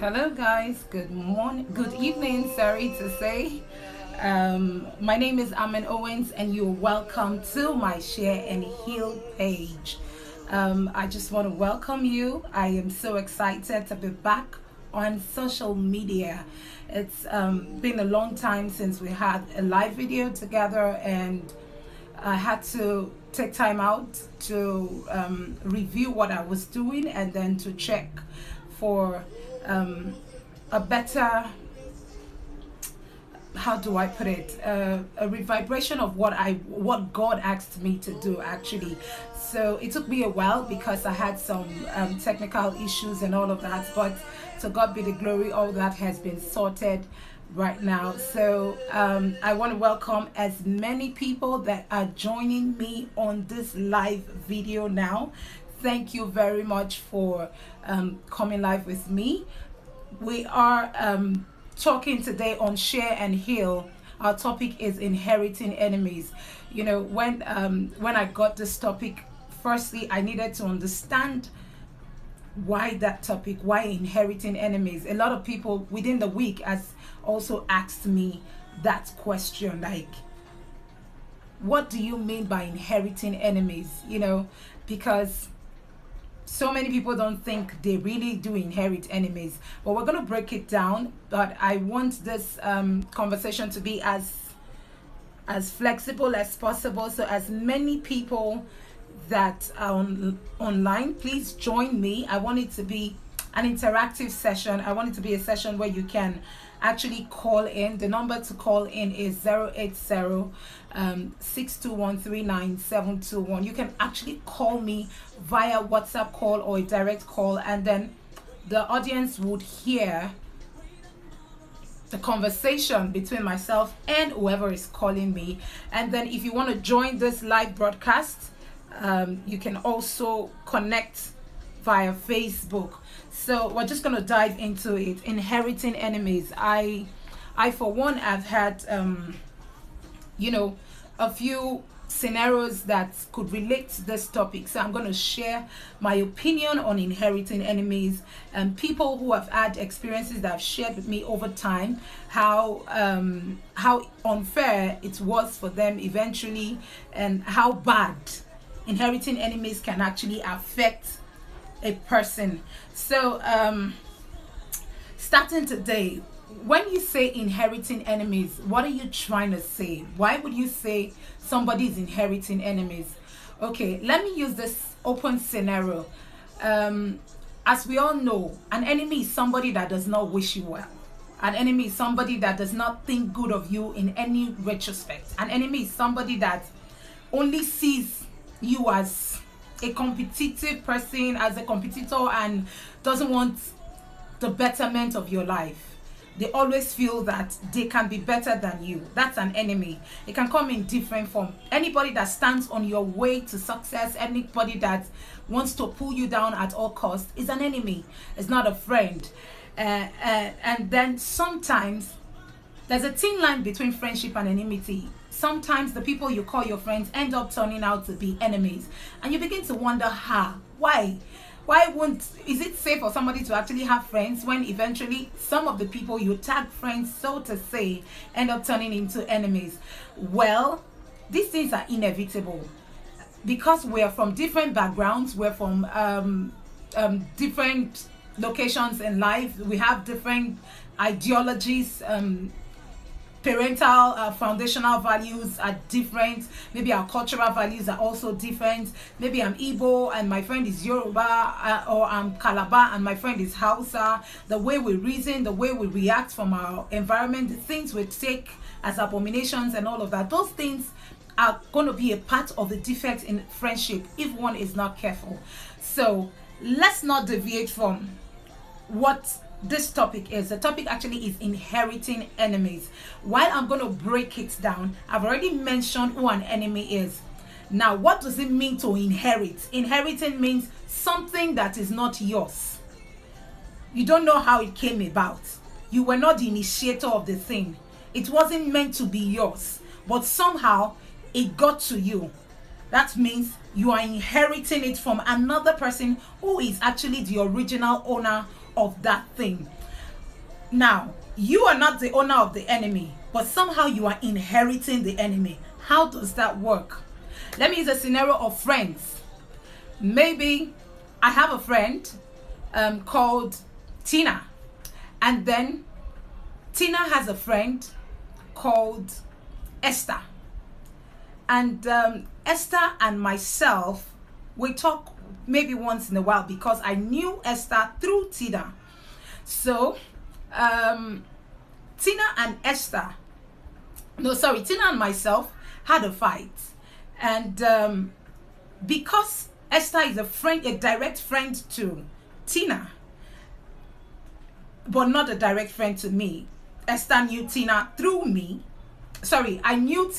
Hello, guys. Good morning, good evening. Sorry to say. My name is Amen Owens, and you're welcome to my Share and Heal page. I just want to welcome you. I am so excited to be back on social media. It's been a long time since we had a live video together, and I had to take time out to review what I was doing and then to check for a better, how do I put it, a revibration of what God asked me to do actually. So it took me a while because I had some technical issues and all of that, but to God be the glory, all that has been sorted right now. So I want to welcome as many people that are joining me on this live video now. Thank you very much for coming live with me. We are talking today on Share and Heal. Our topic is inheriting enemies. You know, when I got this topic, firstly I needed to understand why that topic, why inheriting enemies. A lot of people within the week has also asked me that question, like, what do you mean by inheriting enemies? You know, because so many people don't think they really do inherit enemies, but we're going to break it down. But I want this conversation to be as flexible as possible, so as many people that are online, please join me. I want it to be an interactive session. I want it to be a session where you can actually call in. The number to call in is 080 621 You can actually call me via WhatsApp call or a direct call, and then the audience would hear the conversation between myself and whoever is calling me. And then if you want to join this live broadcast, you can also connect via Facebook. So we're just going to dive into it. Inheriting enemies. I for one, have had a few scenarios that could relate to this topic. So I'm going to share my opinion on inheriting enemies, and people who have had experiences that have shared with me over time, how unfair it was for them eventually, and how bad inheriting enemies can actually affect a person. So starting today, when you say inheriting enemies, what are you trying to say? Why would you say somebody is inheriting enemies? Okay, let me use this open scenario. As we all know, an enemy is somebody that does not wish you well. An enemy is somebody that does not think good of you in any retrospect. An enemy is somebody that only sees you as a competitive person, as a competitor, and doesn't want the betterment of your life. They always feel that they can be better than you. That's an enemy. It can come in different form. Anybody that stands on your way to success, anybody that wants to pull you down at all costs, is an enemy. It's not a friend. And then sometimes there's a thin line between friendship and enmity. Sometimes the people you call your friends end up turning out to be enemies, and you begin to wonder why is it safe for somebody to actually have friends when eventually some of the people you tag friends, so to say, end up turning into enemies? Well, these things are inevitable because we're from different backgrounds, we're from different locations in life, we have different ideologies, parental foundational values are different. Maybe our cultural values are also different. Maybe I'm Igbo and my friend is Yoruba, or I'm Calabar and my friend is Hausa. The way we reason, the way we react from our environment, the things we take as abominations and all of that, those things are going to be a part of the defect in friendship if one is not careful. So let's not deviate from what this topic is. The topic actually is inheriting enemies. While I'm going to break it down, I've already mentioned who an enemy is. Now, what does it mean to inherit? Inheriting means something that is not yours. You don't know how it came about. You were not the initiator of the thing. It wasn't meant to be yours, but somehow it got to you. That means you are inheriting it from another person who is actually the original owner of that thing. Now, you are not the owner of the enemy, but somehow you are inheriting the enemy. How does that work? Let me use a scenario of friends. Maybe I have a friend called Tina, and then Tina has a friend called Esther. And Esther and myself, we talk maybe once in a while because I knew Esther through Tina. So Tina and myself had a fight. And because Esther is a direct friend to Tina, but not a direct friend to me. Esther knew Tina through me. Sorry, I knew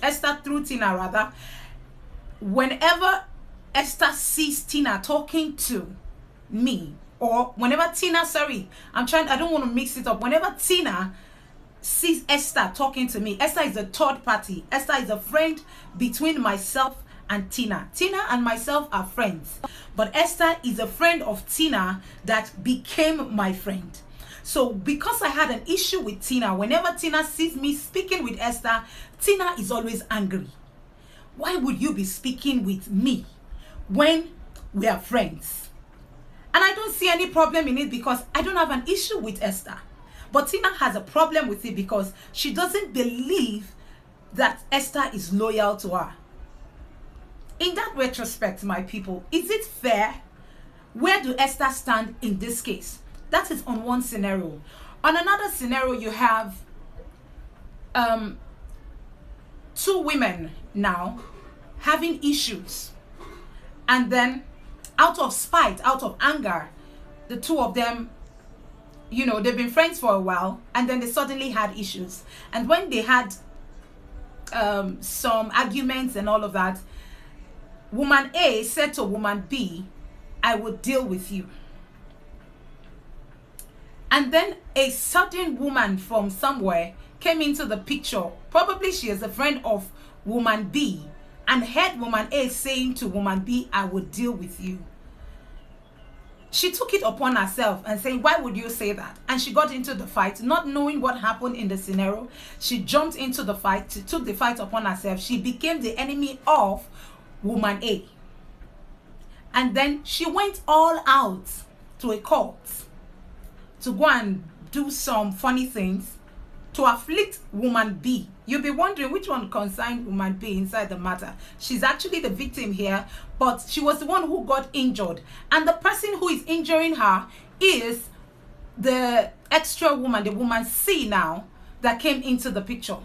Esther through Tina rather. Whenever Esther sees Tina talking to me, or whenever Tina, I don't want to mix it up. Whenever Tina sees Esther talking to me, Esther is a third party. Esther is a friend between myself and Tina. Tina and myself are friends, but Esther is a friend of Tina that became my friend. So because I had an issue with Tina, whenever Tina sees me speaking with Esther, Tina is always angry. Why would you be speaking with me when we are friends? And I don't see any problem in it because I don't have an issue with Esther. But Tina has a problem with it because she doesn't believe that Esther is loyal to her. In that retrospect, my people, is it fair? Where do Esther stand in this case? That is on one scenario. On another scenario, you have two women now having issues. And then out of spite, out of anger, the two of them, they've been friends for a while, and then they suddenly had issues. And when they had some arguments and all of that, woman A said to woman B, I will deal with you. And then a certain woman from somewhere came into the picture. Probably she is a friend of woman B, and heard woman A saying to woman B, I will deal with you. She took it upon herself and saying, why would you say that? And she got into the fight, not knowing what happened in the scenario. She jumped into the fight. She took the fight upon herself. She became the enemy of woman A. And then she went all out to a court to go and do some funny things to afflict woman B. You'll be wondering which one concerned woman B inside the matter. She's actually the victim here, but she was the one who got injured. And the person who is injuring her is the extra woman, the woman C now, that came into the picture.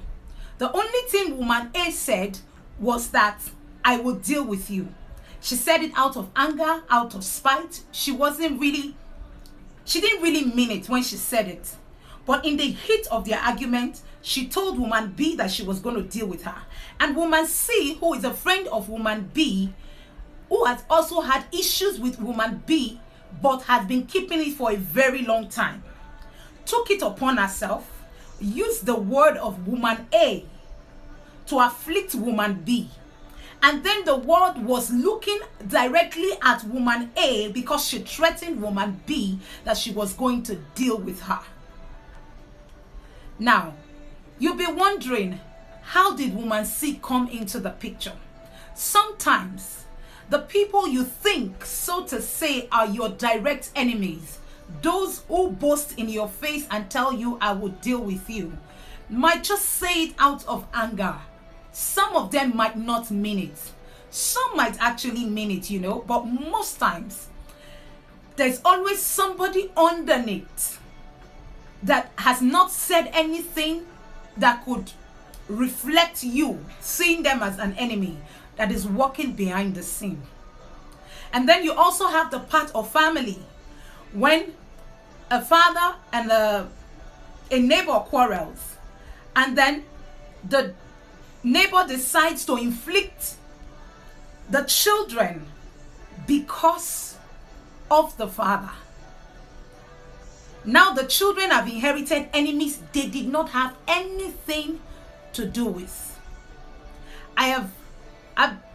The only thing woman A said was that I will deal with you. She said it out of anger, out of spite. She didn't really mean it when she said it. But in the heat of their argument, she told woman B that she was going to deal with her. And woman C, who is a friend of woman B, who has also had issues with woman B, but has been keeping it for a very long time, took it upon herself, used the word of woman A to afflict woman B. And then the world was looking directly at woman A because she threatened woman B that she was going to deal with her. Now, you'll be wondering, how did woman C come into the picture? Sometimes, the people you think, so to say, are your direct enemies, those who boast in your face and tell you, I will deal with you, might just say it out of anger. Some of them might not mean it. Some might actually mean it, but most times, there's always somebody underneath that has not said anything that could reflect you, seeing them as an enemy, that is working behind the scene. And then you also have the part of family. When a father and a neighbor quarrels, and then the neighbor decides to inflict the children because of the father. Now the children have inherited enemies they did not have anything to do with. I've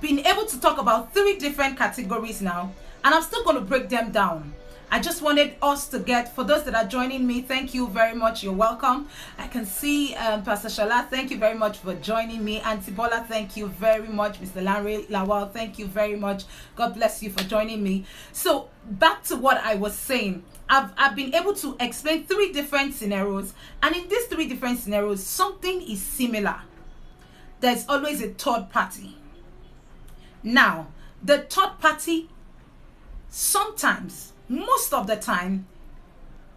been able to talk about 3 different categories now, and I'm still going to break them down. I just wanted us to get, for those that are joining me, thank you very much. You're welcome. I can see Pastor Shala, thank you very much for joining me. Auntie Bola, thank you very much. Mr. Larry Lawal, thank you very much. God bless you for joining me. So back to what I was saying. I've been able to explain 3 different scenarios, and in these 3 different scenarios, something is similar. There's always a third party. Now, the third party sometimes, most of the time,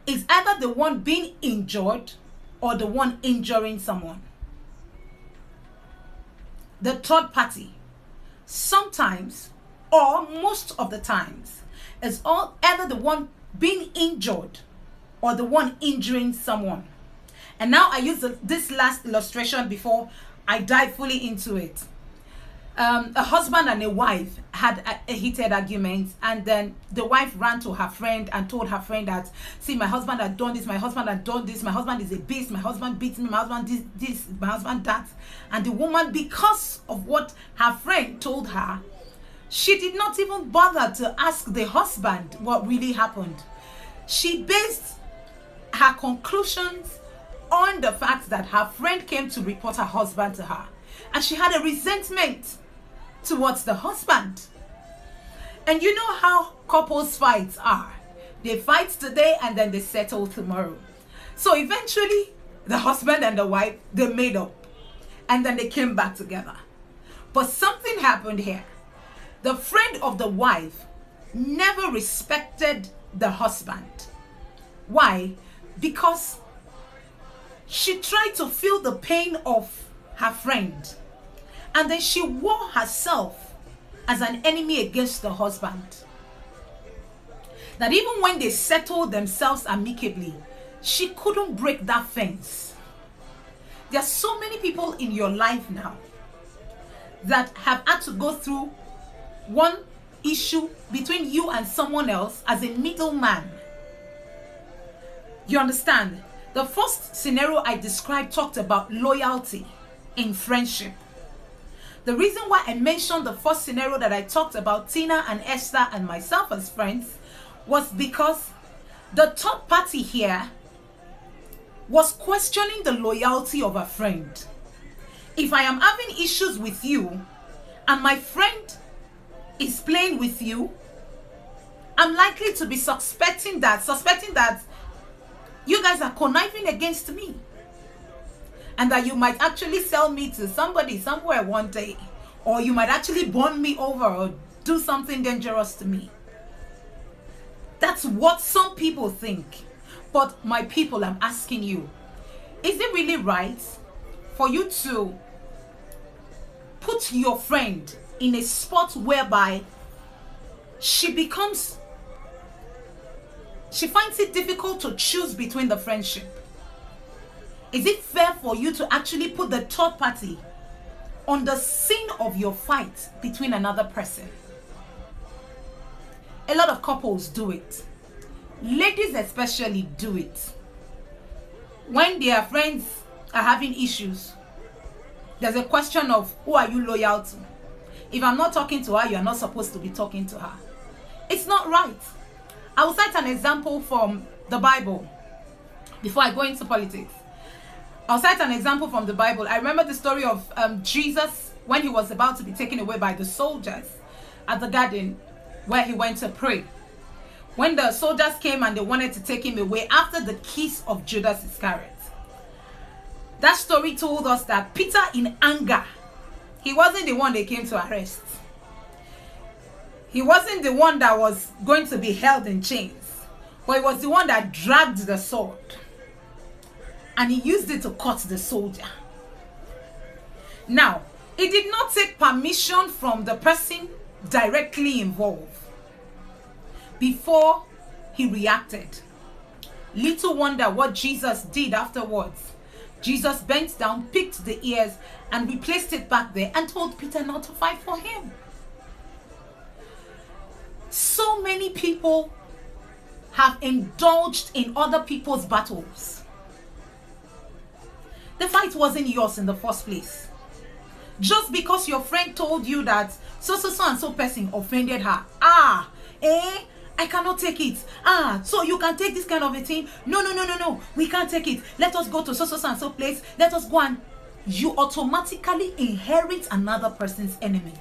is either the one being injured or the one injuring someone. The third party sometimes, or most of the times, is either the one being injured or the one injuring someone. And now I use this last illustration before I dive fully into it. A husband and a wife had a heated argument, and then the wife ran to her friend and told her friend that, see, my husband had done this, my husband had done this, my husband is a beast, my husband beats me, my husband this, my husband that. And the woman, because of what her friend told her, she did not even bother to ask the husband what really happened. She based her conclusions on the fact that her friend came to report her husband to her, and she had a resentment towards the husband. And you know how couples fights are. They fight today and then they settle tomorrow. So eventually the husband and the wife, they made up, and then they came back together. But something happened here. The friend of the wife never respected the husband. Why? Because she tried to feel the pain of her friend, and then she wore herself as an enemy against the husband. That even when they settled themselves amicably, she couldn't break that fence. There are so many people in your life now that have had to go through one issue between you and someone else as a middleman. You understand? The first scenario I described talked about loyalty in friendship. The reason why I mentioned the first scenario that I talked about, Tina and Esther and myself as friends, was because the third party here was questioning the loyalty of a friend. If I am having issues with you and my friend is playing with you, I'm likely to be suspecting that you guys are conniving against me, and that you might actually sell me to somebody somewhere one day, or you might actually burn me over or do something dangerous to me. That's what some people think. But my people, I'm asking you, is it really right for you to put your friend in a spot whereby she finds it difficult to choose between the friendship? Is it fair for you to actually put the third party on the scene of your fight between another person? A lot of couples do it. Ladies especially do it. When their friends are having issues, there's a question of, who are you loyal to? If I'm not talking to her, you're not supposed to be talking to her. It's not right. I will cite an example from the Bible before I go into politics. I'll cite an example from the Bible. I remember the story of Jesus when he was about to be taken away by the soldiers at the garden where he went to pray. When the soldiers came and they wanted to take him away after the kiss of Judas Iscariot. That story told us that Peter, in anger, he wasn't the one they came to arrest. He wasn't the one that was going to be held in chains, but he was the one that dragged the sword, and he used it to cut the soldier. Now, he did not take permission from the person directly involved before he reacted. Little wonder what Jesus did afterwards. Jesus bent down, picked the ears, and replaced it back there and told Peter not to fight for him. So many people have indulged in other people's battles. The fight wasn't yours in the first place. Just because your friend told you that so and so person offended her. I cannot take it. So you can take this kind of a thing? No, no, no, no, no. We can't take it. Let us go to so, so, so and so place. Let us go, and you automatically inherit another person's enemy.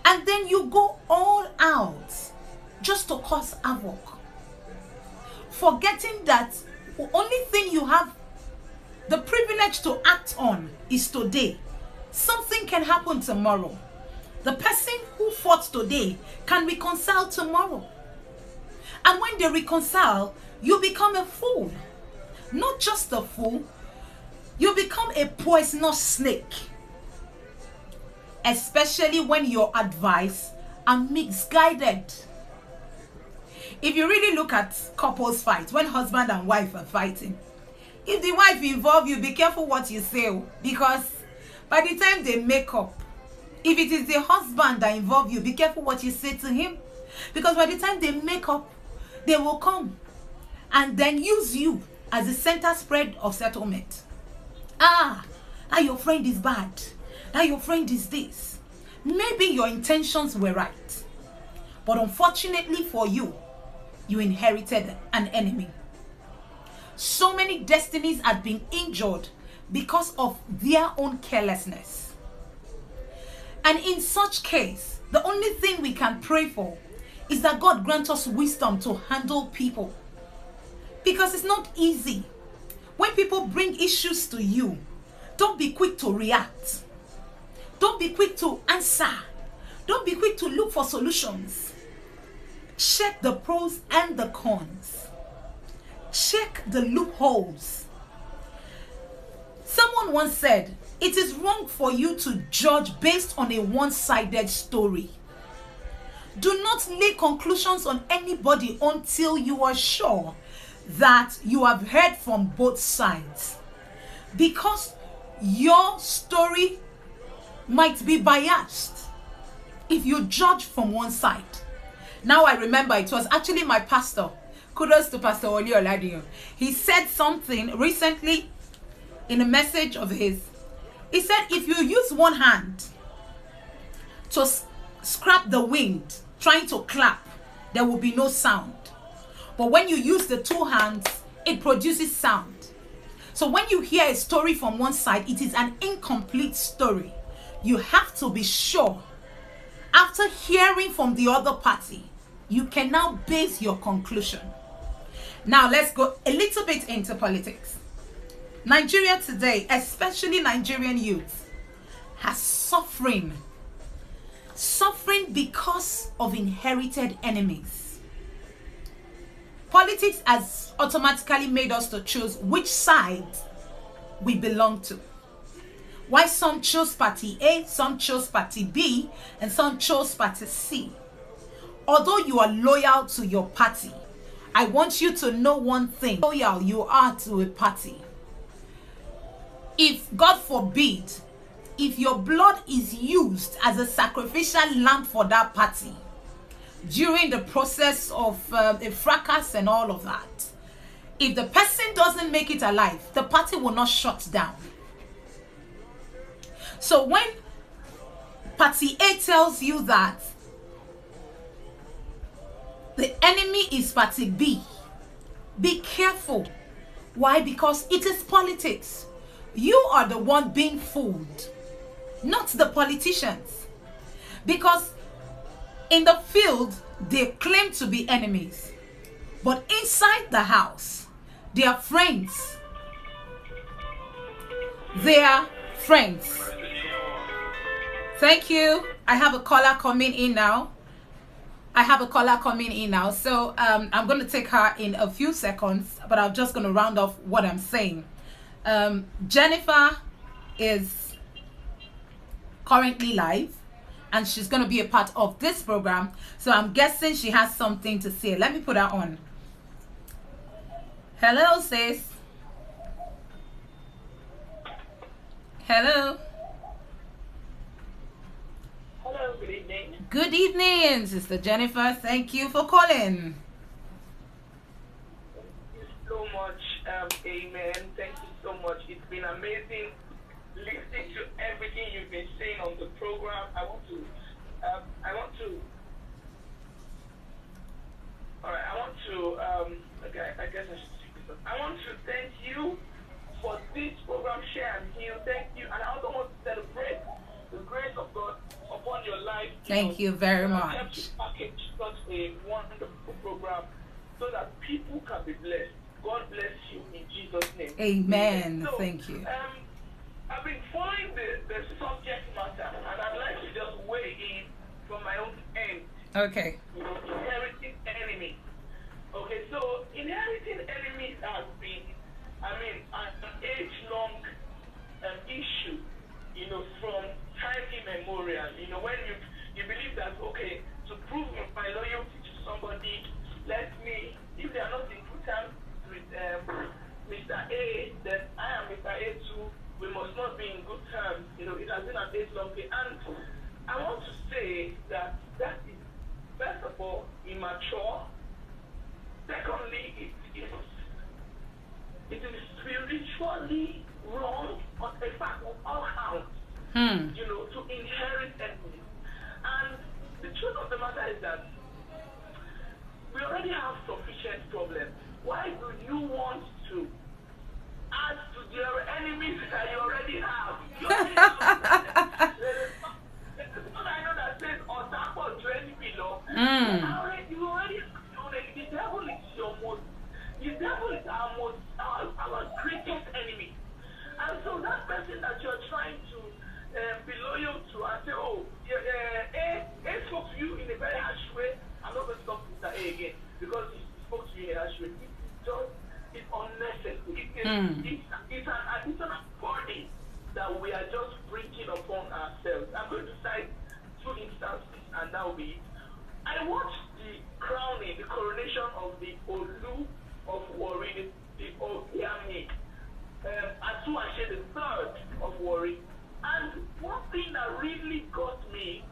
And then you go all out just to cause havoc, forgetting that the only thing you have the privilege to act on is today. Something can happen tomorrow. The person who fought today can reconcile tomorrow. And when they reconcile, you become a fool. Not just a fool, you become a poisonous snake. Especially when your advice are misguided. If you really look at couples fight, when husband and wife are fighting, if the wife involve you, be careful what you say, because by the time they make up, if it is the husband that involve you, be careful what you say to him, because by the time they make up, they will come and then use you as the center spread of settlement. Your friend is bad. Now your friend is this. Maybe your intentions were right, but unfortunately for you, you inherited an enemy. So many destinies had been injured because of their own carelessness. And in such case, the only thing we can pray for is that God grant us wisdom to handle people. Because it's not easy. When people bring issues to you, don't be quick to react. Don't be quick to answer. Don't be quick to look for solutions. Check the pros and the cons. Check the loopholes. Someone once said, it is wrong for you to judge based on a one-sided story. Do not lay conclusions on anybody until you are sure that you have heard from both sides. Because your story might be biased if you judge from one side. Now I remember it was actually my pastor. Kudos to Pastor Oli Oladiyan. He said something recently in a message of his. He said, if you use one hand to scrap the wind, trying to clap, there will be no sound. But when you use the two hands, it produces sound. So when you hear a story from one side, it is an incomplete story. You have to be sure. After hearing from the other party, you can now base your conclusion. Now let's go a little bit into politics. Nigeria today, especially Nigerian youth, has suffering because of inherited enemies. Politics has automatically made us to choose which side we belong to. Why some chose party A, some chose party B, and some chose party C. Although you are loyal to your party, I want you to know one thing. Loyal you are to a party. If, God forbid, if your blood is used as a sacrificial lamb for that party during the process of a fracas and all of that, if the person doesn't make it alive, the party will not shut down. So when party A tells you that the enemy is party B, be careful. Why? Because it is politics. You are the one being fooled, not the politicians. Because in the field, they claim to be enemies. But inside the house, they are friends. They are friends. Thank you. I have a caller coming in now. So I'm going to take her in a few seconds, but I'm just going to round off what I'm saying. Jennifer is currently live and she's going to be a part of this program. So I'm guessing she has something to say. Let me put her on. Hello, sis. Hello. Hello, good evening. Good evening, Sister Jennifer. Thank you for calling. Thank you so much. Amen. Thank you so much. It's been amazing listening to everything you've been saying on the program. I want to to, okay, I guess I should speak this up. I want to thank you for this program, Share and Heal. Thank you. And I also want to celebrate the grace of God upon your life. Thank you very help much. to package such a wonderful program so that people can be blessed. God bless you in Jesus' name. Amen. So, Thank you. I've been following the subject matter, and I'd like to just weigh in from my own end. Okay. Inheriting enemies. Okay, so inheriting enemies has been, an age-long issue, from time immemorial. When you believe that, okay, to prove my loyalty to somebody, if they are not in good terms with Mr. A, then I am Mr. A too. We must not be in good terms. It has been an age-long thing. And I want to say that is, first of all, immature. Secondly, it is spiritually wrong, in fact, on all counts, to inherit enemies. And the truth of the matter is that we already have sufficient problems. Why do you want to add to your enemies that you already have? You already have. There's one I know that says, Otako 20 below. You already the devil is our greatest enemy. And so that person that you're trying to be loyal to and say, A spoke to you in a very harsh way. I'm not going to talk to Mr. A again because he spoke to you in a harsh way. It's unnecessary. It's an additional burden that we are just bringing upon ourselves. I'm going to cite two instances, and that will be it. I watched the crowning, the coronation of the Olu of Warri, the Ogiami, Asuashe, the third of Warri. And one thing that really got me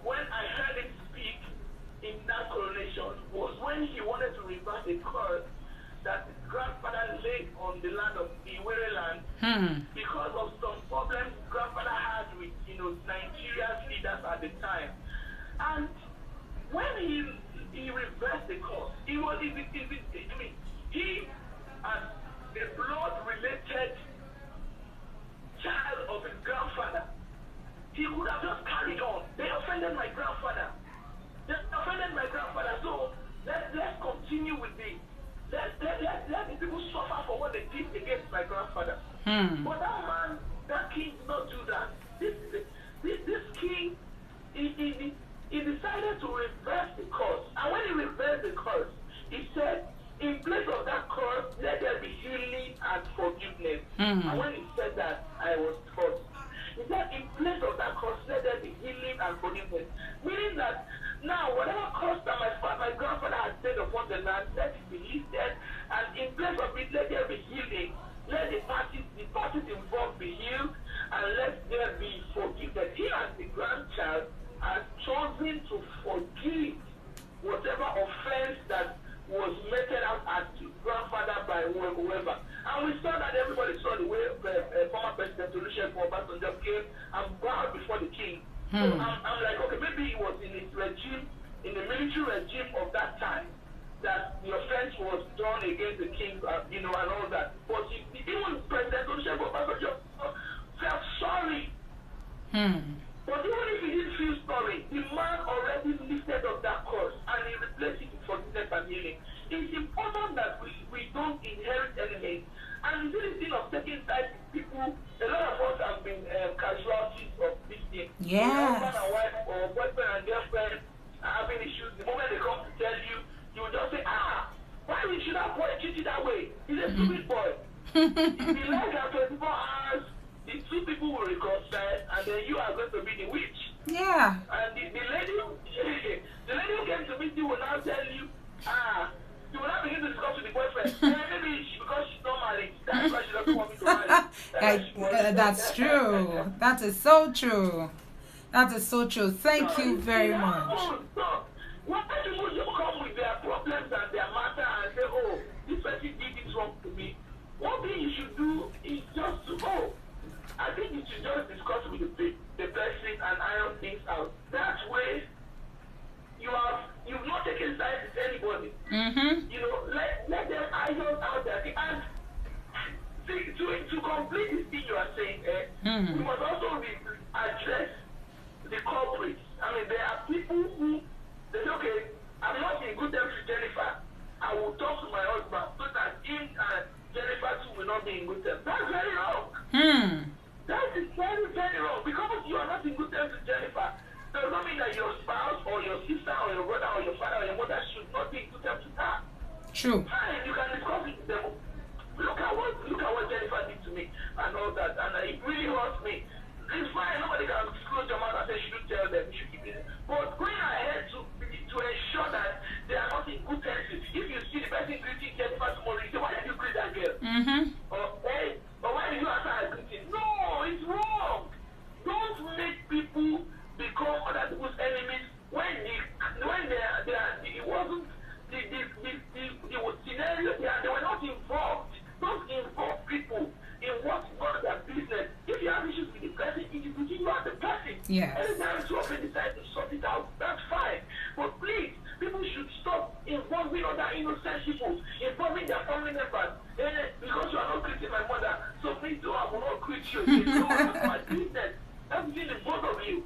when I heard him speak in that coronation was when he wanted to reverse a curse that his grandfather laid on the land of Iwere land because of some problems his grandfather had with Nigeria's leaders at the time. And when he reversed the curse, he as a blood-related child of his grandfather, he could have just carried on. They offended my grandfather. So let's continue with this. Let the people suffer for what they did against my grandfather. But that king did not do that. This king, he decided to reverse the curse. And when he reversed the curse, he said, in place of that curse, let there be healing and forgiveness. And when he said that, I was touched. He said, in place of that curse, let there be healing and forgiveness. Meaning that now, whatever curse that my grandfather had said upon the land, let it be lifted. And in place of it, let there be healing. Let the parties involved be healed. And let there be forgiveness. He, as the grandchild, has chosen to forgive whatever offense that was meted out at his grandfather by whoever. And we saw that everybody saw the way former President Olusegun Obasanjo came and bowed before the king. So I'm like, okay, maybe it was in his regime, in the military regime of that time, that the offense was done against the king, and all that. But even President Olusegun Obasanjo felt sorry. But even if he didn't feel sorry, the man already lifted up that curse and he replaced it with forgiveness and healing. It's important that we don't inherit enemies. And this thing of taking sides with people, a lot of us have been casualties of this thing. Yes. Husband and wife or boyfriend and girlfriend are having issues. The moment they come to tell you, you will just say, why should that boy treat you that way? He's a stupid boy. If he likes at 24 hours, the two people will reconcile, and then you are going to be the witch. Yeah. And the lady who came to meet you will now tell you, you will not begin to discuss with the boyfriend. Maybe because she's not married. That's why she doesn't want me to marry. That's true. That is so true. That is so true. Thank you very much. So, when people just come with their problems and their matter and say, this person did this wrong to me, one thing you should do is just to I think you should just discuss with the person and iron things out. That way, you've not taken sides with anybody. complete this thing you are saying, we must also address the culprits. I mean, there are people who they say, okay, I'm not in good terms with Jennifer. I will talk to my husband so that him and Jennifer too will not be in good terms. That's very wrong. That is very, very wrong. Because you are not in good terms with Jennifer, does not mean that your spouse or your sister or your brother or your father or your mother should not be in good terms with her. True. Fine, you can discuss it with them. Look at what Jennifer did to me and all that, and it really hurts me. It's fine, nobody can close your mouth and say you should tell them, you should keep it. But going ahead to ensure that they are not in good terms. If you see the person greeting Jennifer tomorrow, you say, why did you greet that girl? Or hey, or why did you answer her greeting? No, it's wrong. Don't make people become other people's enemies when it wasn't the scenario they were not involved. Don't involve people in what's not their business. If you have issues with the person, it is between you and the person. Yes. Anytime two of them decide to sort it out, that's fine. But please, people should stop involving other innocent people, involving their family members. Because you are not greeting my mother, so please do, I will not greet you. It's not my business. That's between the both of you.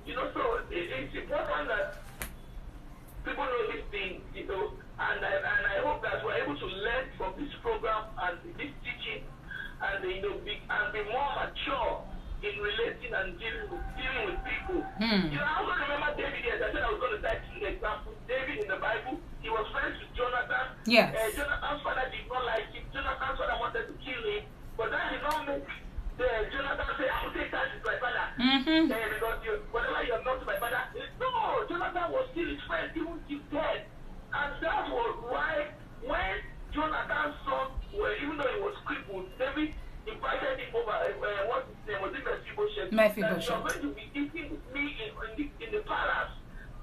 You know, so it's important that people know these things, you know, and I hope that we're able to learn from this program and this teaching, and be more mature in relating and dealing with people. You know, I also remember David. As I said, I was going to cite two examples. David in the Bible, he was friends with Jonathan. Yes. Jonathan's father did not like him. Jonathan's father wanted to kill him, but that did not make Jonathan say, I will take time with my father. Because whatever you have done to my father, no, Jonathan was still his friend, even till dead. And that was why when Jonathan's son, even though he was crippled, David invited him over. What's his name? Was it Mephibosheth? Mephibosheth. You are going to be eating with me in the palace.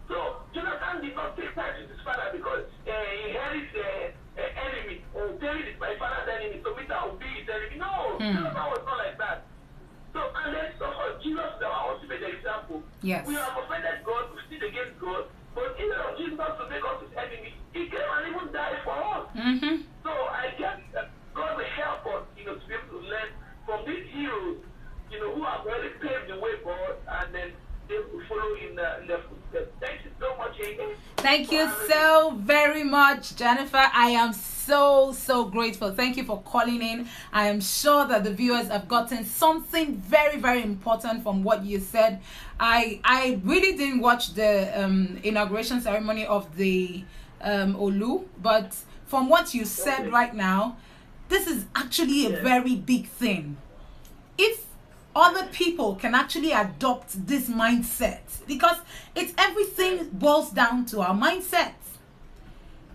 So Jonathan did not take time with his father because he had his enemy. Or David is my father's enemy, so Peter will be his enemy. No, Jonathan was not like that. So, and then Jesus is our ultimate example. Yes. We have offended God, we sinned against God, but instead of Jesus to make us his enemy, he came and even died for us. So I guess that God will help us, you know, to be able to learn from these heroes, you know, who have already paved the way for us, and then they will follow in their footsteps. Thank you so much, Amy. Thank you so very much, Jennifer. I am so grateful. Thank you for calling in. I am sure that the viewers have gotten something very important from what you said. I really didn't watch the inauguration ceremony of the Olu, but from what you said right now, this is actually a very big thing. If other people can actually adopt this mindset, because it's everything boils down to our mindset.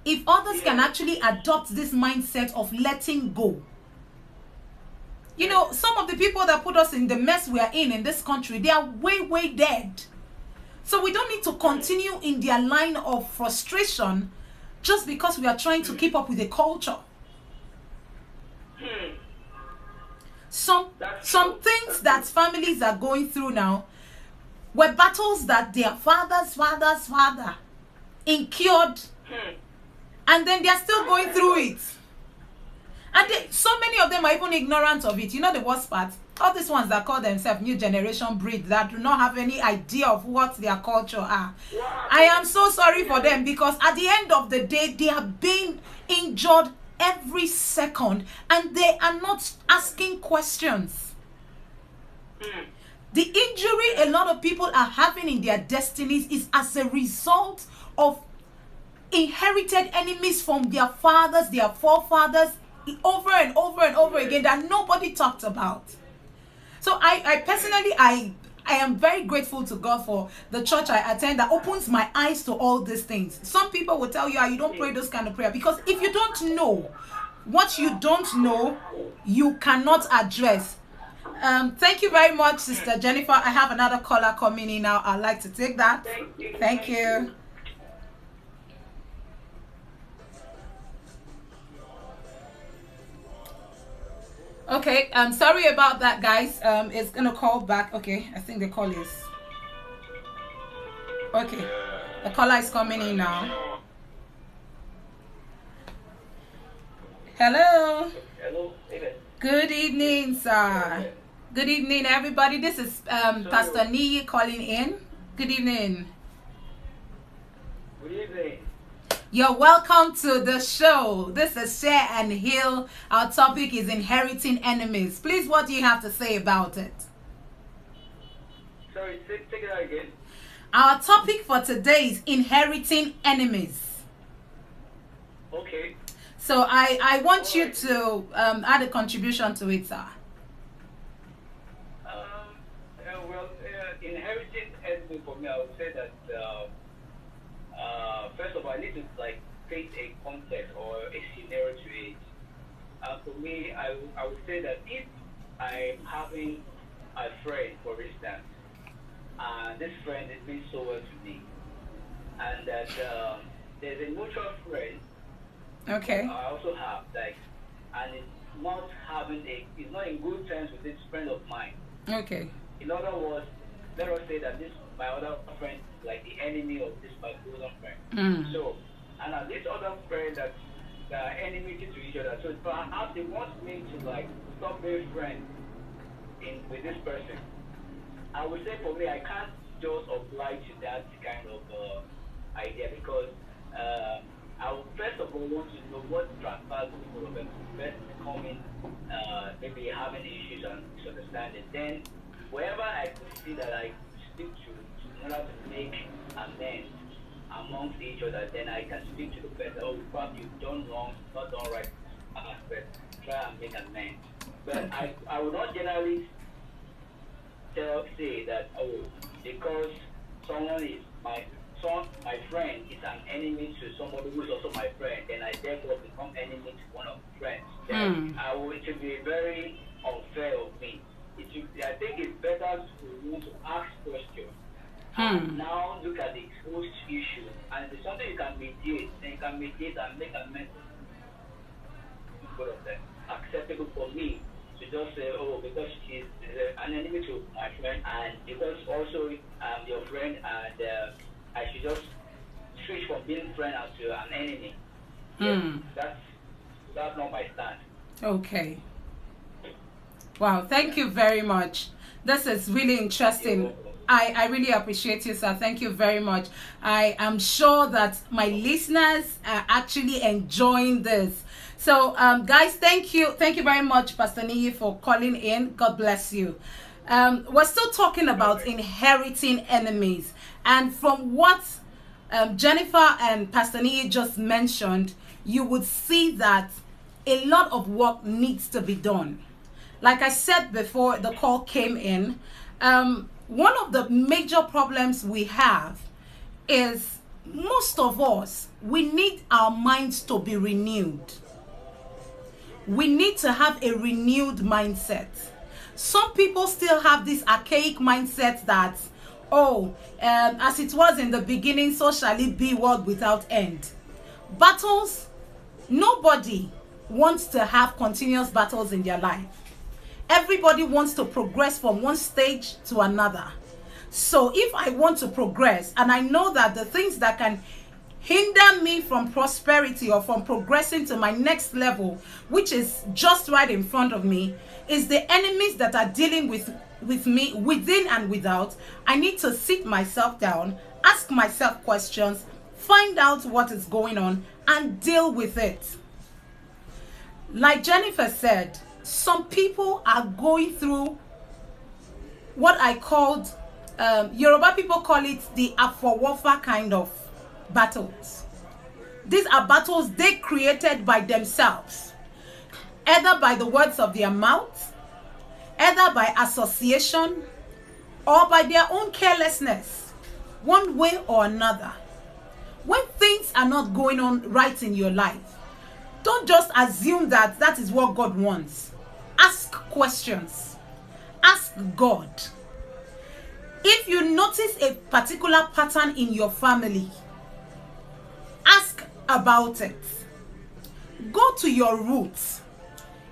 If others can actually adopt this mindset of letting go, you know, some of the people that put us in the mess we are in this country, they are way dead. So we don't need to continue in their line of frustration just because we are trying to keep up with the culture. Some things that families are going through now were battles that their father incurred, and then they are still going through it. And so many of them are even ignorant of it. You know the worst part? All these ones that call themselves new generation breed that do not have any idea of what their culture are. I am so sorry for them, because at the end of the day, they are being injured every second and they are not asking questions. The injury a lot of people are having in their destinies is as a result of inherited enemies from their fathers, their forefathers, over and over again, that nobody talked about. So I personally, I am very grateful to God for the church I attend that opens my eyes to all these things. Some people will tell you, you don't pray those kind of prayer, because if you don't know what you don't know, you cannot address. Thank you very much, Sister Jennifer. I have another caller coming in now. I'd like to take that. Thank you. Okay, I'm sorry about that, guys. It's gonna call back. Okay, I think the call is okay. The caller is coming in now. Hello. Hello. Good evening, sir. Good evening, everybody. This is Pastor Niyi calling in. Good evening. Good evening. You're welcome to the show. This is Share and Heal. Our topic is inheriting enemies. Please, what do you have to say about it? Sorry, take it out again. Our topic for today is inheriting enemies. Okay. So I want you to add a contribution to it, sir. Inheriting enemy for me, I would say that first of all, I need to paint a context or a scenario to it. For me, I would say that if I'm having a friend, for instance, and this friend is being so well to me, and that there's a mutual friend. Okay. I also have and it's not it's not in good terms with this friend of mine. Okay. In other words, let us say that this my other friend is like the enemy of this my closer friend. So, and this other friend that they are enmity to each other. So perhaps they want me to stop being friends with this person. I would say for me, I can't just oblige to that kind of idea because I would first of all want to know what transpires people of them first becoming maybe having issues and misunderstanding. Then wherever I could see that I speak to in order to make amends amongst each other, then I can speak to the person. Oh, probably you've done wrong, not done right aspect. Try and make amends. But I would not generally say that because someone is my friend is an enemy to somebody who is also my friend, then I therefore become enemy to one of the friends. Then it would be very unfair of me. I think it's better to ask questions. Now look at the host issue, and if it's something you can mediate, then you can mediate and make amends. Both of them acceptable for me to just say, because she's an enemy to my friend, and because also I'm your friend, and I should just switch from being friend to an enemy. That's not my stand. Okay. Wow, thank you very much. This is really interesting. I really appreciate you, sir. Thank you very much. I am sure that my listeners are actually enjoying this. So, guys, thank you very much, Pastor Niyi, for calling in. God bless you. We're still talking about inheriting enemies. And from what Jennifer and Pastor Niyi just mentioned, you would see that a lot of work needs to be done. Like I said before the call came in, one of the major problems we have is most of us, we need our minds to be renewed. We need to have a renewed mindset. Some people still have this archaic mindset that, as it was in the beginning, so shall it be, world without end. Battles, nobody wants to have continuous battles in their life. Everybody wants to progress from one stage to another. So if I want to progress, and I know that the things that can hinder me from prosperity or from progressing to my next level, which is just right in front of me, is the enemies that are dealing with me within and without, I need to sit myself down, ask myself questions, find out what is going on, and deal with it. Like Jennifer said, some people are going through what I called, Yoruba people call it the Afowofa kind of battles. These are battles they created by themselves, either by the words of their mouth, either by association, or by their own carelessness, one way or another. When things are not going on right in your life, don't just assume that that is what God wants. Ask questions. Ask God. If you notice a particular pattern in your family, ask about it. Go to your roots.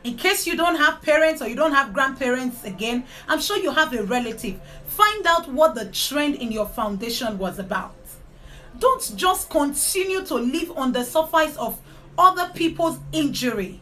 In case you don't have parents or you don't have grandparents again, I'm sure you have a relative. Find out what the trend in your foundation was about. Don't just continue to live on the surface of other people's injury.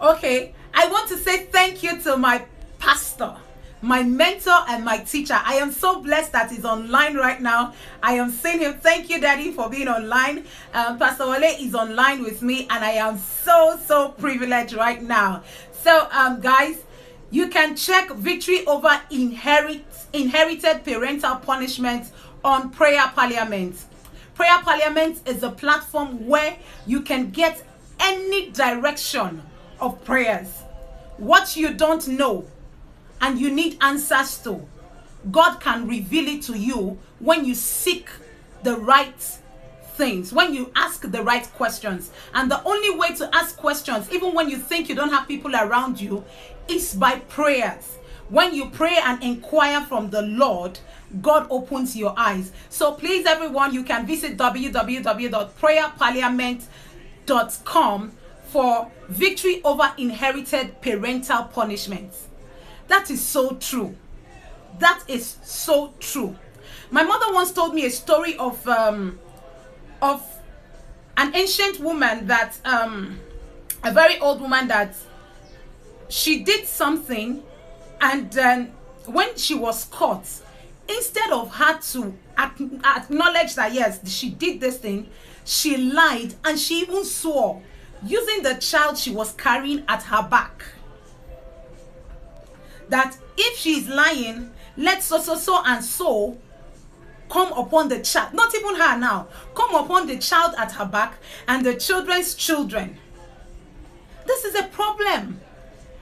Okay, I want to say thank you to my pastor, my mentor, and my teacher. I am so blessed that he's online right now. I am seeing him. Thank you, Daddy, for being online. Pastor Wale is online with me, and I am so privileged right now. So, guys, you can check Victory Over Inherited Parental Punishment on Prayer Parliament. Prayer Parliament is a platform where you can get any direction of prayers. What you don't know and you need answers to, God can reveal it to you when you seek the right things, when you ask the right questions. And the only way to ask questions, even when you think you don't have people around you, is by prayers. When you pray and inquire from the Lord, God opens your eyes. So please, everyone, you can visit www.prayerparliament.com for Victory Over Inherited Parental Punishments. That is so true. That is so true. My mother once told me a story of an ancient woman that, a very old woman, that she did something, and then when she was caught, instead of her to acknowledge that yes, she did this thing, she lied, and she even swore using the child she was carrying at her back, that if she is lying, let so and so come upon the child, not even her now, come upon the child at her back and the children's children. This is a problem.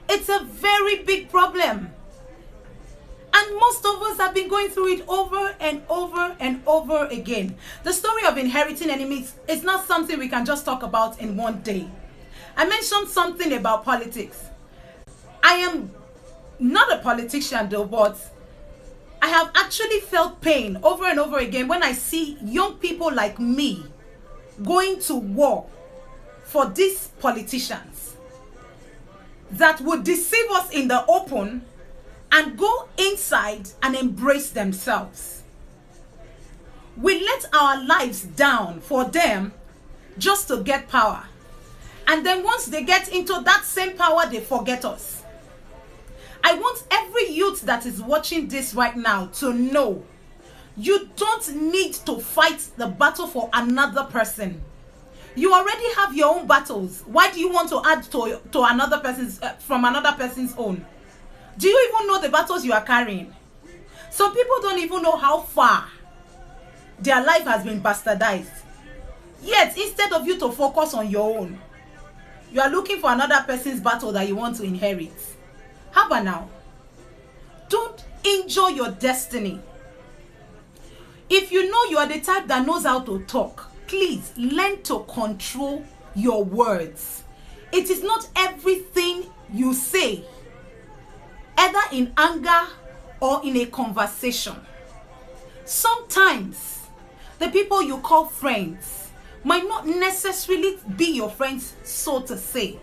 It's a very big problem. And most of us have been going through it over and over and over again. The story of inheriting enemies is not something we can just talk about in one day. I mentioned something about politics. I am not a politician though, but I have actually felt pain over and over again when I see young people like me going to war for these politicians that would deceive us in the open and go inside and embrace themselves. We let our lives down for them just to get power. And then once they get into that same power, they forget us. I want every youth that is watching this right now to know you don't need to fight the battle for another person. You already have your own battles. Why do you want to add to another person's from another person's own? Do you even know the battles you are carrying? Some people don't even know how far their life has been bastardized. Yet, instead of you to focus on your own, you are looking for another person's battle that you want to inherit. How about now? Don't enjoy your destiny. If you know you are the type that knows how to talk, please learn to control your words. It is not everything you say, either in anger or in a conversation. Sometimes the people you call friends might not necessarily be your friends, so to say.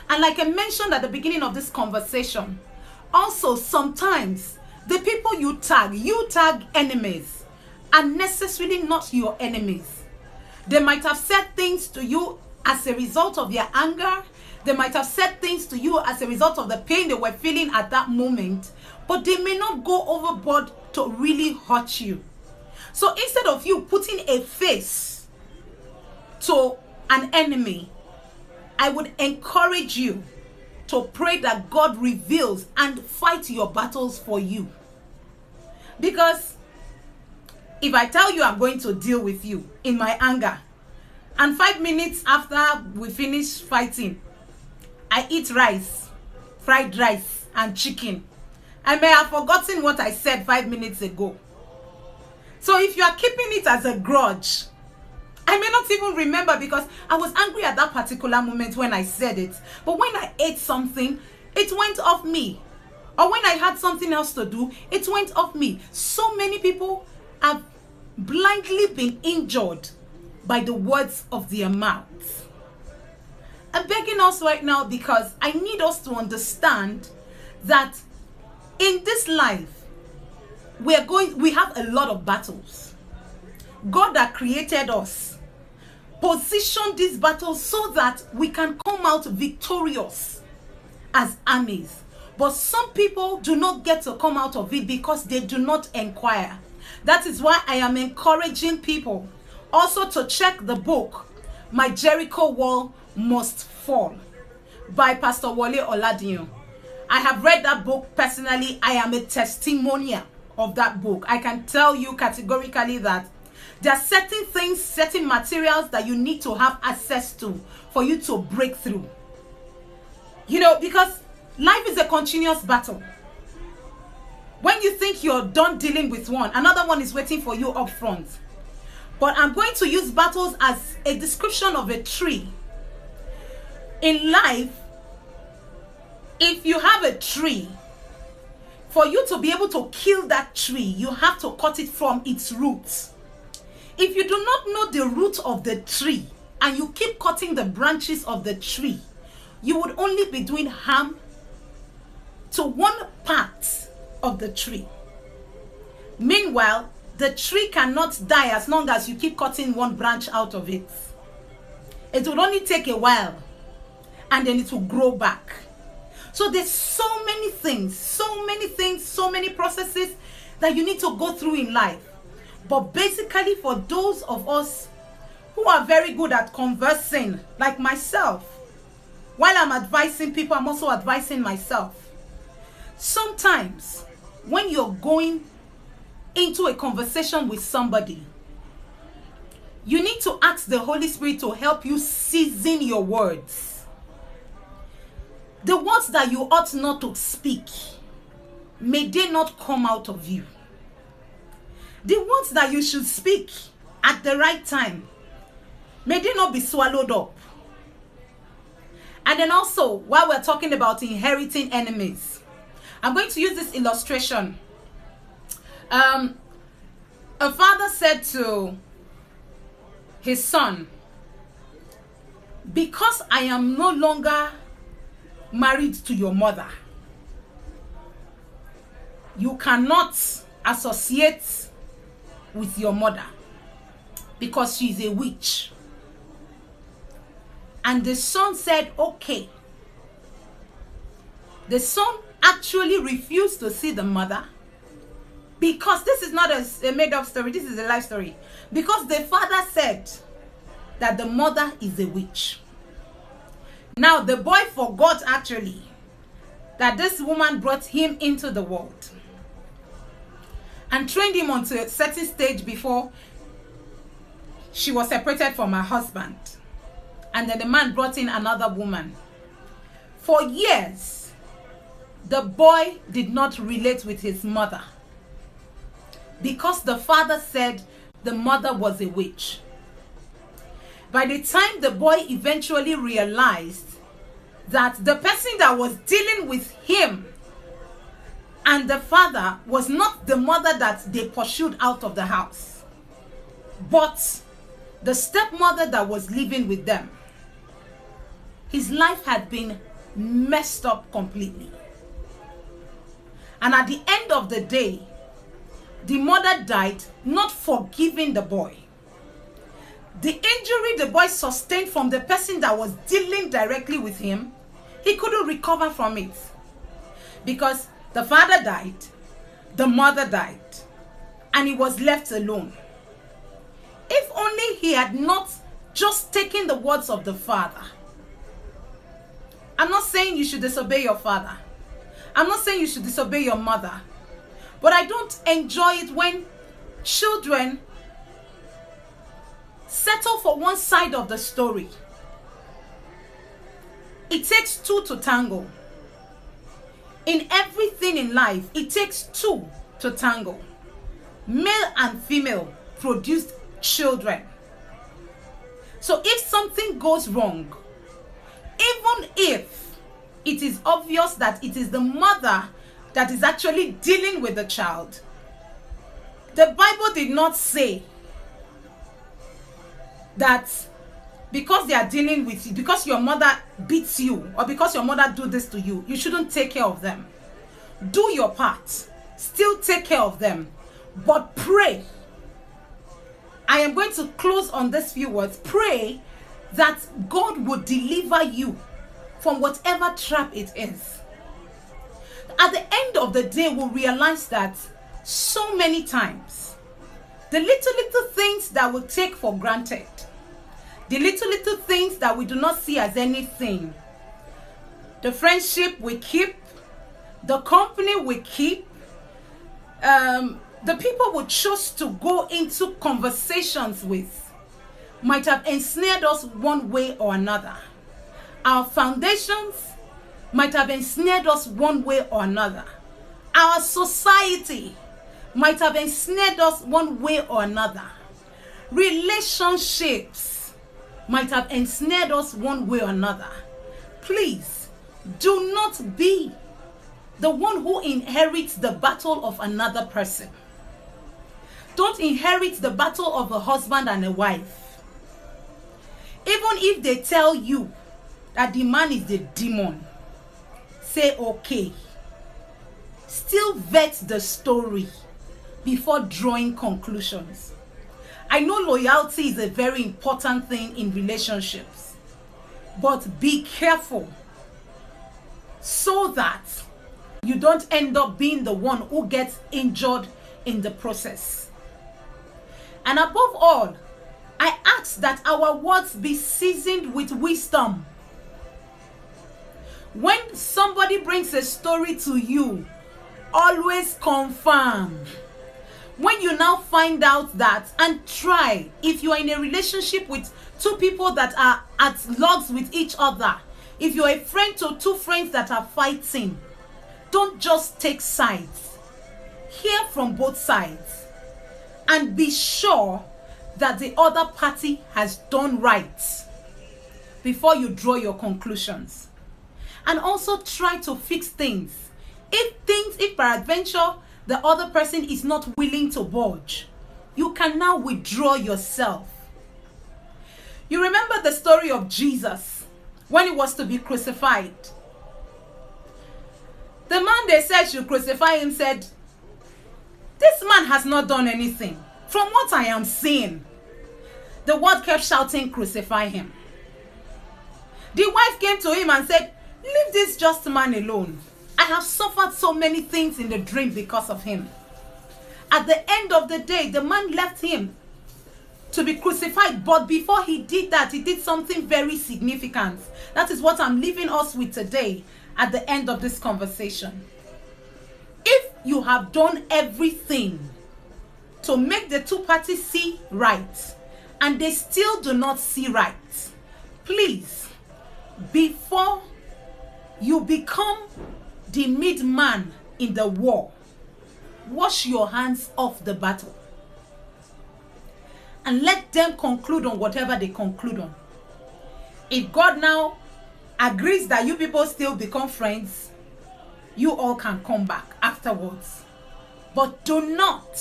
And like I mentioned at the beginning of this conversation, also sometimes the people you tag enemies, are necessarily not your enemies. They might have said things to you as a result of their anger. They might have said things to you as a result of the pain they were feeling at that moment, but they may not go overboard to really hurt you. So instead of you putting a face to an enemy, I would encourage you to pray that God reveals and fight your battles for you. Because if I tell you I'm going to deal with you in my anger, and 5 minutes after we finish fighting, I eat rice, fried rice and chicken, I may have forgotten what I said 5 minutes ago. So if you are keeping it as a grudge, I may not even remember because I was angry at that particular moment when I said it. But when I ate something, it went off me. Or when I had something else to do, it went off me. So many people have blindly been injured by the words of their mouths. I'm begging us right now because I need us to understand that in this life, we have a lot of battles. God that created us positioned these battles so that we can come out victorious as armies. But some people do not get to come out of it because they do not inquire. That is why I am encouraging people also to check the book, My Jericho Wall Must Fall, by Pastor Wole Oladiyan. I have read that book personally. I am a testimonial of that book. I can tell you categorically that there are certain things, certain materials that you need to have access to for you to break through. You know, because life is a continuous battle. When you think you're done dealing with one, another one is waiting for you up front. But I'm going to use battles as a description of a tree. In life, if you have a tree, for you to be able to kill that tree, you have to cut it from its roots. If you do not know the root of the tree and you keep cutting the branches of the tree, you would only be doing harm to one part of the tree. Meanwhile, the tree cannot die as long as you keep cutting one branch out of it. It will only take a while and then it will grow back. So there's so many things, so many processes that you need to go through in life. But basically, for those of us who are very good at conversing, like myself, while I'm advising people, I'm also advising myself. Sometimes when you're going into a conversation with somebody, you need to ask the Holy Spirit to help you season your words. The words that you ought not to speak, may they not come out of you. The words that you should speak at the right time, may they not be swallowed up. And then also, while we're talking about inheriting enemies, I'm going to use this illustration. A father said to his son, because I am no longer married to your mother, you cannot associate with your mother because she's a witch. And the son said, okay. The son actually refused to see the mother, because this is not a made-up story, this is a life story. Because the father said that the mother is a witch. Now the boy forgot actually that this woman brought him into the world and trained him onto a certain stage before she was separated from her husband. And then the man brought in another woman. For years, the boy did not relate with his mother because the father said the mother was a witch. By the time the boy eventually realized that the person that was dealing with him and the father was not the mother that they pursued out of the house, but the stepmother that was living with them, his life had been messed up completely. And at the end of the day, the mother died, not forgiving the boy. The injury the boy sustained from the person that was dealing directly with him, he couldn't recover from it. Because the father died, the mother died, and he was left alone. If only he had not just taken the words of the father. I'm not saying you should disobey your father. I'm not saying you should disobey your mother. But I don't enjoy it when children settle for one side of the story. It takes two to tango. In everything in life, it takes two to tango. Male and female produced children. So if something goes wrong, even if it is obvious that it is the mother that is actually dealing with the child, the Bible did not say that because they are dealing with you, because your mother beats you, or because your mother do this to you, you shouldn't take care of them. Do your part. Still take care of them. But pray. I am going to close on these few words. Pray that God would deliver you from whatever trap it is. At the end of the day, we'll realize that so many times, the little things that we take for granted, the little things that we do not see as anything, the friendship we keep, the company we keep, the people we choose to go into conversations with might have ensnared us one way or another. Our foundations might have ensnared us one way or another. Our society might have ensnared us one way or another. Relationships might have ensnared us one way or another. Please, do not be the one who inherits the battle of another person. Don't inherit the battle of a husband and a wife. Even if they tell you that the man is the demon, say okay. Still vet the story before drawing conclusions. I know loyalty is a very important thing in relationships, but be careful so that you don't end up being the one who gets injured in the process. And above all, I ask that our words be seasoned with wisdom. When somebody brings a story to you, always confirm. When you now find out that, and try, if you are in a relationship with two people that are at logs with each other, if you're a friend to two friends that are fighting, don't just take sides. Hear from both sides and be sure that the other party has done right before you draw your conclusions. And also try to fix things. If peradventure the other person is not willing to budge, you can now withdraw yourself. You remember the story of Jesus when he was to be crucified. The man they said should crucify him said, "This man has not done anything. From what I am seeing." The world kept shouting, "Crucify him." The wife came to him and said, "Leave this just man alone. I have suffered so many things in the dream because of him." At the end of the day, the man left him to be crucified. But before he did that, he did something very significant. That is what I'm leaving us with today at the end of this conversation. If you have done everything to make the two parties see right, and they still do not see right, please, before you become the midman in the war, wash your hands off the battle and let them conclude on whatever they conclude on. If God now agrees that you people still become friends, you all can come back afterwards. But do not,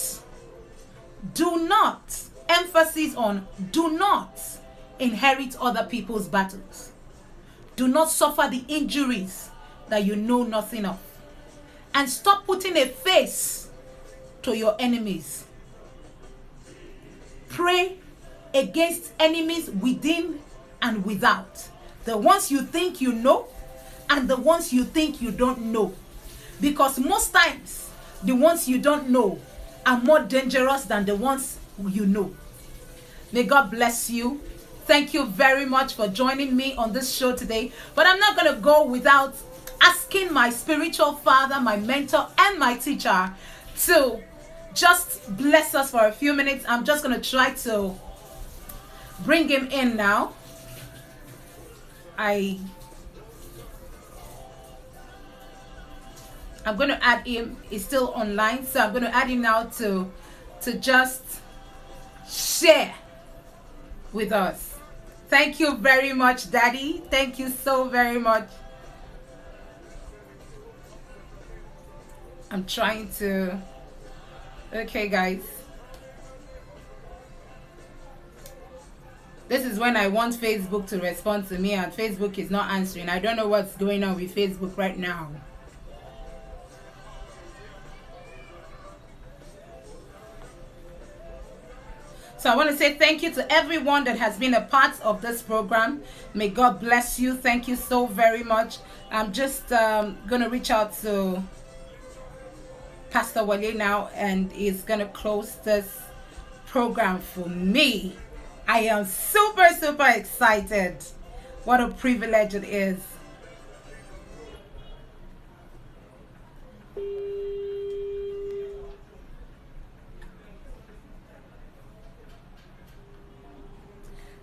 emphasis on do not inherit other people's battles. Do not suffer the injuries that you know nothing of. And stop putting a face to your enemies. Pray against enemies within and without. The ones you think you know and the ones you think you don't know. Because most times, the ones you don't know are more dangerous than the ones you know. May God bless you. Thank you very much for joining me on this show today. But I'm not going to go without asking my spiritual father, my mentor, and my teacher to just bless us for a few minutes. I'm just going to try to bring him in now. I'm going to add him. He's still online, so I'm going to add him now to just share with us. Thank you very much, Daddy. Thank you so very much. I'm trying to... Okay, guys. This is when I want Facebook to respond to me and Facebook is not answering. I don't know what's going on with Facebook right now. So I want to say thank you to everyone that has been a part of this program. May God bless you. Thank you so very much. I'm just going to reach out to Pastor Wale now, and he's going to close this program for me. I am super, super excited. What a privilege it is.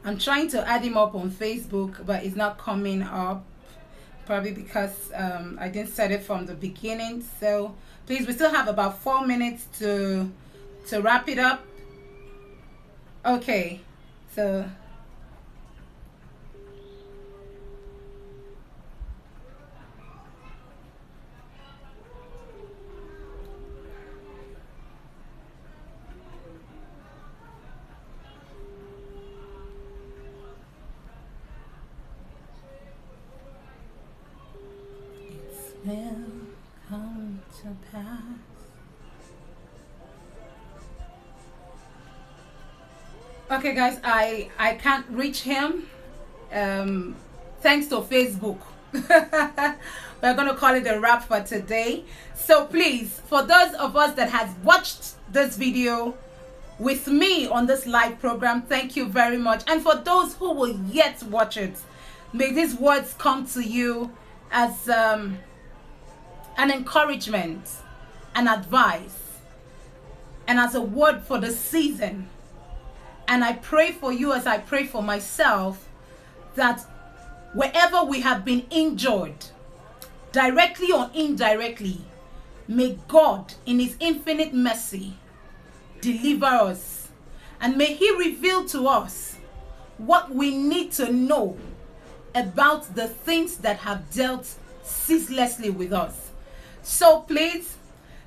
I'm trying to add him up on Facebook, but it's not coming up. Probably because I didn't set it from the beginning. So please, we still have about 4 minutes to wrap it up. Okay, so will come to pass. Okay guys, I can't reach him thanks to Facebook. We're gonna call it a wrap for today. So please, for those of us that has watched this video with me on this live program, thank you very much. And for those who will yet watch it, may these words come to you as an encouragement, an advice, and as a word for the season. And I pray for you as I pray for myself, that wherever we have been injured, directly or indirectly, may God in his infinite mercy deliver us, and may he reveal to us what we need to know about the things that have dealt ceaselessly with us. So please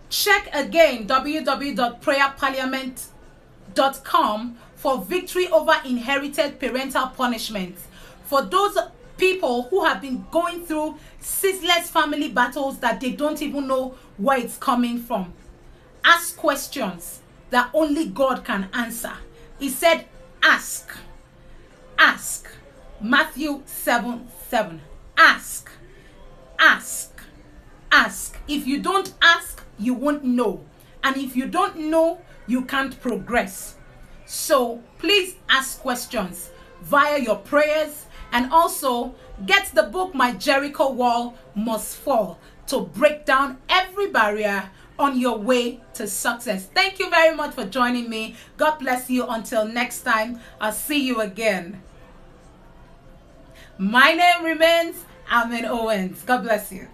check again www.prayerparliament.com for victory over inherited parental punishments. For those people who have been going through ceaseless family battles that they don't even know where it's coming from, ask questions that only God can answer. He said, ask. Ask. Matthew 7:7. Ask. Ask. Ask. If you don't ask, you won't know. And if you don't know, you can't progress. So please ask questions via your prayers, and also get the book My Jericho Wall Must Fall to break down every barrier on your way to success. Thank you very much for joining me. God bless you. Until next time, I'll see you again. My name remains Amen Owens. God bless you.